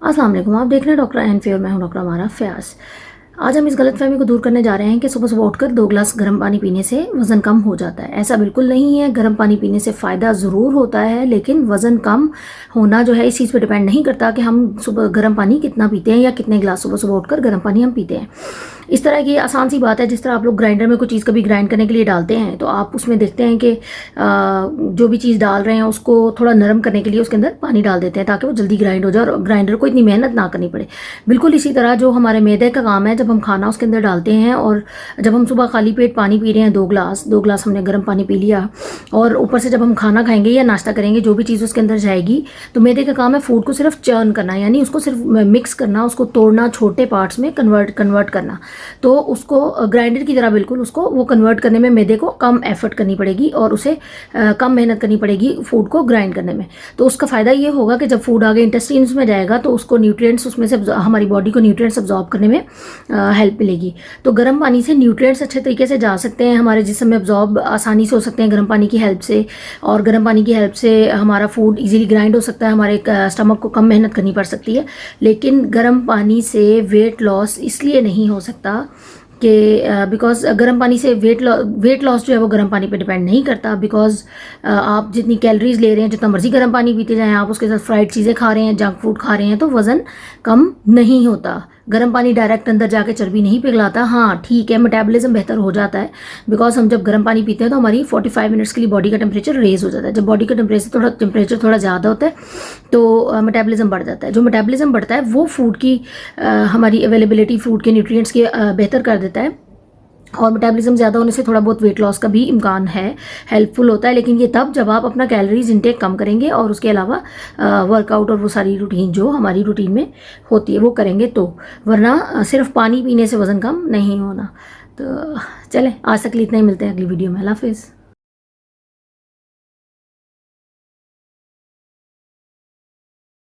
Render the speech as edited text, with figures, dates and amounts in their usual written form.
अस्सलाम वालेकुम, आप देख रहे हैं डॉक्टर एनफे और मैं हूं डॉक्टर अमारा फयाज। आज हम इस गलतफहमी को दूर करने जा रहे हैं कि सुबह सुबह उठकर 2 गिलास गर्म पानी पीने से वज़न कम हो जाता है। ऐसा बिल्कुल नहीं है। गर्म पानी पीने से फ़ायदा ज़रूर होता है, लेकिन वज़न कम होना जो है इस चीज़ पे डिपेंड नहीं करता कि हम सुबह गर्म पानी कितना पीते हैं या कितने गिलास सुबह सुबह उठकर गर्म पानी हम पीते हैं। इस तरह की आसान सी बात है, जिस तरह आप लोग ग्राइंडर में कोई चीज़ कभी ग्राइंड करने के लिए डालते हैं तो आप उसमें देखते हैं कि जो भी चीज़ डाल रहे हैं उसको थोड़ा नरम करने के लिए उसके अंदर पानी डाल देते हैं ताकि वो जल्दी ग्राइंड हो जाए और ग्राइंडर को इतनी मेहनत ना करनी पड़े। बिल्कुल इसी तरह जो हमारे मैदे का काम है, जब हम खाना उसके अंदर डालते हैं और जब हम सुबह खाली पेट पानी पी रहे हैं 2 गिलास हमने गर्म पानी पी लिया और ऊपर से जब हम खाना खाएंगे या नाश्ता करेंगे जो भी चीज़ उसके अंदर जाएगी, तो मैदे का काम है फूड को सिर्फ चर्न करना, यानी उसको सिर्फ मिक्स करना, उसको तोड़ना, छोटे पार्ट्स में कन्वर्ट करना। तो उसको ग्राइंडर की तरह बिल्कुल उसको वो कन्वर्ट करने में मैदे को कम एफर्ट करनी पड़ेगी और उसे कम मेहनत करनी पड़ेगी फूड को ग्राइंड करने में। तो उसका फ़ायदा ये होगा कि जब फूड आगे इंटेस्टाइन्स में जाएगा तो उसको न्यूट्रिएंट्स उसमें से हमारी बॉडी को न्यूट्रिएंट्स अब्जॉर्ब करने में हेल्प मिलेगी। तो गर्म पानी से न्यूट्रिएंट्स अच्छे तरीके से जा सकते हैं, हमारे जिस्म में अब्जॉर्ब आसानी से हो सकते हैं गर्म पानी की हेल्प से, और गर्म पानी की हेल्प से हमारा फूड इजीली ग्राइंड हो सकता है, हमारे स्टमक को कम मेहनत करनी पड़ सकती है। लेकिन गर्म पानी से वेट लॉस इसलिए नहीं हो सकता कि बिकॉज गर्म पानी से वेट लॉस जो है वो गर्म पानी पे डिपेंड नहीं करता। बिकॉज आप जितनी कैलोरीज ले रहे हैं, जितना मर्जी गर्म पानी पीते जाएं, आप उसके साथ फ्राइड चीज़ें खा रहे हैं, जंक फूड खा रहे हैं, तो वज़न कम नहीं होता। गर्म पानी डायरेक्ट अंदर जाके चर्बी नहीं पिघलाता। हाँ ठीक है, मेटाबॉलिज्म बेहतर हो जाता है बिकॉज हम जब गर्म पानी पीते हैं तो हमारी 45 मिनट्स के लिए बॉडी का टेम्परेचर रेज हो जाता है। जब बॉडी का टेम्परेचर थोड़ा ज़्यादा होता है तो मेटाबॉलिज्म बढ़ जाता है। जो मेटाबॉलिज्म बढ़ता है वो फूड की हमारी अवेलेबिलिटी, फूड के न्यूट्रिएंट्स की बेहतर कर देता है, और मेटाबॉलिज्म ज़्यादा होने से थोड़ा बहुत वेट लॉस का भी इम्कान है, हेल्पफुल होता है। लेकिन ये तब जब आप अपना कैलोरीज इंटेक कम करेंगे और उसके अलावा वर्कआउट और वो सारी रूटीन जो हमारी रूटीन में होती है वो करेंगे तो, वरना सिर्फ पानी पीने से वज़न कम नहीं होना। तो चलें, आज तक के लिए इतना ही, मिलते हैं अगली वीडियो में। अल्लाह हाफिज़।